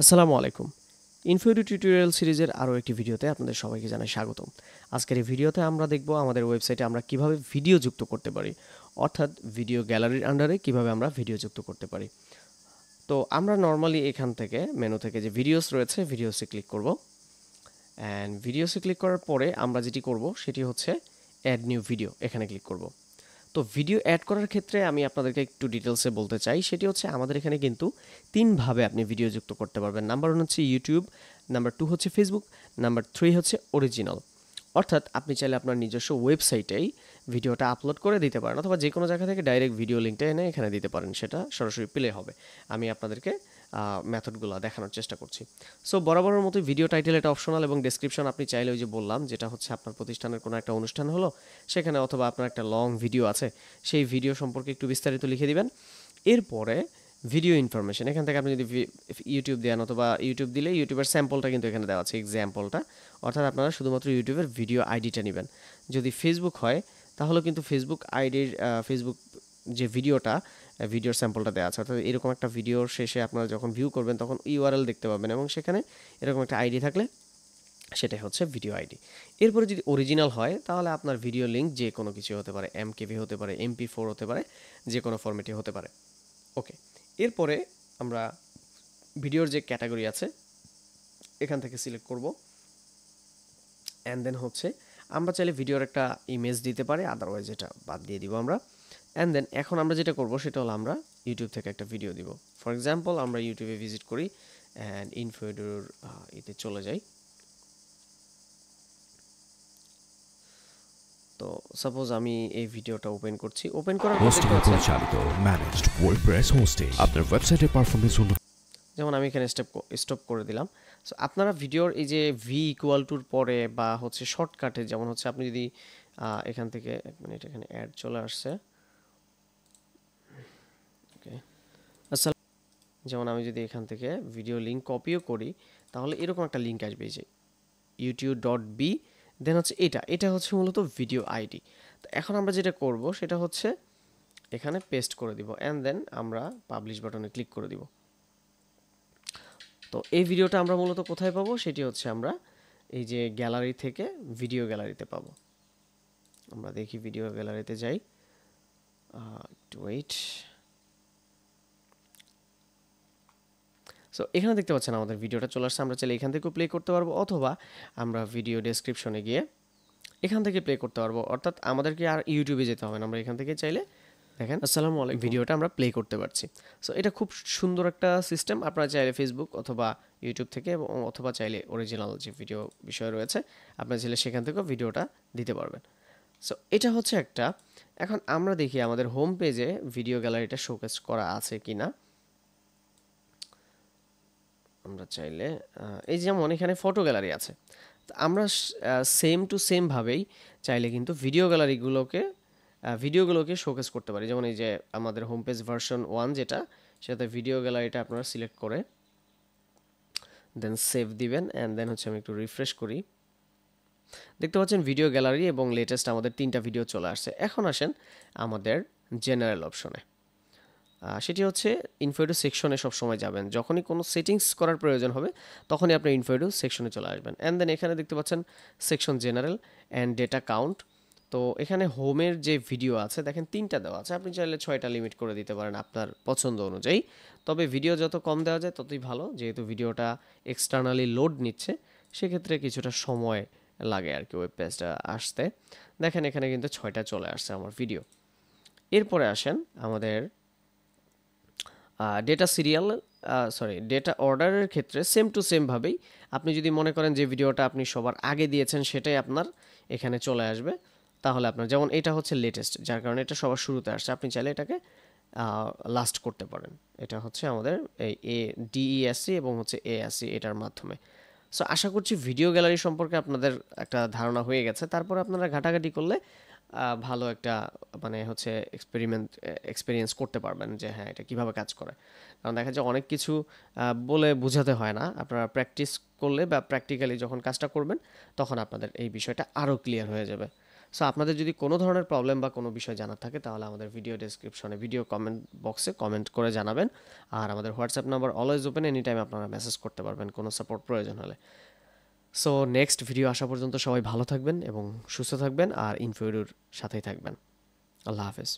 আসসালামু আলাইকুম। Infinity tutorial সিরিজের আরও একটি ভিডিওতে আপনাদের সবাইকে জানাই স্বাগতম। আজকের এই ভিডিওতে আমরা দেখব আমাদের ওয়েবসাইটে আমরা কিভাবে ভিডিও যুক্ত করতে পারি, অর্থাৎ ভিডিও গ্যালারির আন্ডারে কিভাবে আমরা ভিডিও যুক্ত করতে পারি। তো আমরা নর্মালি এখান থেকে মেনু থেকে যে ভিডিওস রয়েছে ভিডিওসে ক্লিক করব, অ্যান্ড ভিডিওসে ক্লিক করার পরে আমরা যেটি করব সেটি হচ্ছে অ্যাড নিউ ভিডিও, এখানে ক্লিক করব। তো ভিডিও অ্যাড করার ক্ষেত্রে আমি আপনাদেরকে একটু ডিটেলসে বলতে চাই, সেটি হচ্ছে আমাদের এখানে কিন্তু তিনভাবে আপনি ভিডিও যুক্ত করতে পারবেন। নাম্বার 1 হচ্ছে ইউটিউব, নাম্বার 2 হচ্ছে ফেসবুক, নাম্বার 3 হচ্ছে অরিজিনাল। অর্থাৎ আপনি চাইলে আপনার নিজস্ব ওয়েবসাইটেই ভিডিওটা আপলোড করে দিতে পারেন, অথবা যে কোনো জায়গা থেকে ডাইরেক্ট ভিডিও লিঙ্কটা এনে এখানে দিতে পারেন, সেটা সরাসরি প্লে হবে। আমি আপনাদেরকে মেথডগুলো দেখানোর চেষ্টা করছি। সো বরাবরের মতো ভিডিও টাইটেল এটা অপশনাল, এবং ডেসক্রিপশন আপনি চাইলে ওই যে বললাম যেটা হচ্ছে আপনার প্রতিষ্ঠানের কোনো একটা অনুষ্ঠান হলো সেখানে, অথবা আপনার একটা লং ভিডিও আছে সেই ভিডিও সম্পর্কে একটু বিস্তারিত লিখে দিবেন। এরপরে ভিডিও ইনফরমেশন, এখান থেকে আপনি যদি ইউটিউব দেন অথবা ইউটিউব দিলে ইউটিউবের স্যাম্পলটা কিন্তু এখানে দেওয়া আছে, এক্সাম্পলটা। অর্থাৎ আপনারা শুধুমাত্র ইউটিউবের ভিডিও আইডিটা নেবেন। যদি ফেসবুক হয় তাহলে কিন্তু ফেসবুক আইডির ফেসবুক যে ভিডিওটা ভিডিওর স্যাম্পলটা দেওয়া আছে, অর্থাৎ এরকম একটা ভিডিওর শেষে আপনারা যখন ভিউ করবেন তখন ইউআরএল দেখতে পাবেন, এবং সেখানে এরকম একটা আইডি থাকলে সেটাই হচ্ছে ভিডিও আইডি। এরপরে যদি অরিজিনাল হয় তাহলে আপনার ভিডিও লিঙ্ক যে কোনো কিছু হতে পারে, এমকেভি হতে পারে, MP4 হতে পারে, যে কোনো ফরম্যাটে হতে পারে। ওকে, এরপরে আমরা ভিডিওর যে ক্যাটাগরি আছে এখান থেকে সিলেক্ট করব, অ্যান্ড দেন হচ্ছে আমরা চাইলে ভিডিওর একটা ইমেজ দিতে পারি, আদারওয়াইজ এটা বাদ দিয়ে দিব আমরা। অ্যান্ড দেন এখন আমরা যেটা করব সেটা হলো আমরা ইউটিউব থেকে একটা ভিডিও দিব। ফর এক্সাম্পল আমরা ইউটিউবে ভিজিট করি অ্যান্ড ইনফিনিটির এতে চলে যাই। তো সাপোজ আমি এই ভিডিওটা ওপেন করছি, ওপেন করার পর দেখতে পাচ্ছেন পরিচালিত ম্যানেজড ওয়ার্ডপ্রেস হোস্টিং আপনার ওয়েবসাইটের পারফরম্যান্স উন্নত। যেমন আমি এখানে স্টপ করে দিলাম। সো আপনারা ভিডিওর এই যে V=টুর পরে বা হচ্ছে শর্টকাটে, যেমন হচ্ছে আপনি যদি এখান থেকে এক মিনিট, এখানে অ্যাড চলে আসছে। ওকে, আচ্ছা, যেমন আমি যদি এখান থেকে ভিডিও লিঙ্ক কপিও করি তাহলে এরকম একটা লিঙ্ক আসবে, এই যে youtube.b, দেন হচ্ছে এটা হচ্ছে মূলত ভিডিও আইডি। তো এখন আমরা যেটা করব সেটা হচ্ছে এখানে পেস্ট করে দিব, অ্যান্ড দেন আমরা পাবলিশ বাটনে ক্লিক করে দিব। তো এই ভিডিওটা আমরা মূলত কোথায় পাবো সেটি হচ্ছে আমরা এই যে গ্যালারি থেকে ভিডিও গ্যালারিতে পাবো। আমরা দেখি ভিডিও গ্যালারিতে যাই, একটু ওয়েট। সো এখানে দেখতে পাচ্ছেন আমাদের ভিডিওটা চলে আসছে। আমরা চাইলে এখান থেকেও প্লে করতে পারবো, অথবা আমরা ভিডিও ডেসক্রিপশনে গিয়ে এখান থেকে প্লে করতে পারবো। অর্থাৎ আমাদেরকে আর ইউটিউবে যেতে হবে না, আমরা এখান থেকে চাইলে দেখেন আসসালামু আলাইকুম ভিডিওটা আমরা প্লে করতে পারছি। সো এটা খুব সুন্দর একটা সিস্টেম। আপনারা চাইলে ফেসবুক অথবা ইউটিউব থেকে, এবং অথবা চাইলে অরিজিনাল যে ভিডিও বিষয় রয়েছে আপনারা চাইলে সেখান থেকেও ভিডিওটা দিতে পারবেন। সো এটা হচ্ছে একটা। এখন আমরা দেখি আমাদের হোম পেজে ভিডিও গ্যালারিটা শোকেস করা আছে কিনা। আমরা চাইলে এই যেমন এখানে ফটো গ্যালারি আছে, তো আমরা সেম টু সেম ভাবেই চাইলে কিন্তু ভিডিওগুলোকে শোকেস করতে পারি। যেমন এই যে আমাদের হোম পেজ ভার্সন 1 যেটা, সেটাতে ভিডিও গ্যালারিটা আপনারা সিলেক্ট করে দেন সেভ দিবেন, অ্যান্ড দেন হচ্ছে আমি একটু রিফ্রেশ করি। দেখতে পাচ্ছেন ভিডিও গ্যালারি এবং লেটেস্ট আমাদের 3টা ভিডিও চলে আসছে। এখন আসেন আমাদের জেনারেল অপশনে, সেটি হচ্ছে ইনফো সেকশনে সবসময় যাবেন। যখনই কোনো সেটিংস করার প্রয়োজন হবে তখনই আপনি ইনফো সেকশনে চলে আসবেন, অ্যান্ড দেন এখানে দেখতে পাচ্ছেন section general and data count. তো এখানে হোমের যে ভিডিও আছে দেখেন 3টা দেওয়া আছে, আপনি চাইলে 6টা লিমিট করে দিতে পারেন আপনার পছন্দ অনুযায়ী। তবে ভিডিও যত কম দেওয়া যায় ততই ভালো, যেহেতু ভিডিওটা এক্সটার্নালি লোড নিচ্ছে সেক্ষেত্রে কিছুটা সময় লাগে আর কি ওয়েব পেজটা আসতে। দেখেন এখানে কিন্তু 6টা চলে আসছে আমার ভিডিও। এরপরে আসেন আমাদের ডেটা অর্ডারের ক্ষেত্রে সেম টু সেম ভাবেই আপনি যদি মনে করেন যে ভিডিওটা আপনি সবার আগে দিয়েছেন সেটাই আপনার এখানে চলে আসবে, তাহলে আপনার যেমন এটা হচ্ছে লেটেস্ট, যার কারণে এটা সবার শুরুতে আসছে, আপনি চাইলে এটাকে লাস্ট করতে পারেন। এটা হচ্ছে আমাদের এই DESC এবং হচ্ছে ASC এটার মাধ্যমে। সো আশা করছি ভিডিও গ্যালারি সম্পর্কে আপনাদের একটা ধারণা হয়ে গেছে। তারপর আপনারা ঘাটাঘাটি করলে ভালো একটা মানে হচ্ছে এক্সপেরিয়েন্স করতে পারবেন যে হ্যাঁ এটা কিভাবে কাজ করে। কারণ দেখা যায় অনেক কিছু বলে বোঝাতে হয় না, আপনারা প্র্যাকটিস করলে বা প্র্যাকটিক্যালি যখন কাজটা করবেন তখন আপনাদের এই বিষয়টা আরও ক্লিয়ার হয়ে যাবে। সো আপনাদের যদি কোনো ধরনের প্রবলেম বা কোনো বিষয় জানার থাকে তাহলে আমাদের ভিডিও ডেসক্রিপশনে ভিডিও কমেন্ট বক্সে কমেন্ট করে জানাবেন। আর আমাদের WhatsApp number always open, any time আপনারা মেসেজ করতে পারবেন কোনো সাপোর্ট প্রয়োজন হলে। সো নেক্সট ভিডিও আসা পর্যন্ত সবাই ভালো থাকবেন এবং সুস্থ থাকবেন আর ইনফিউরির সাথেই থাকবেন। আল্লাহ হাফেজ।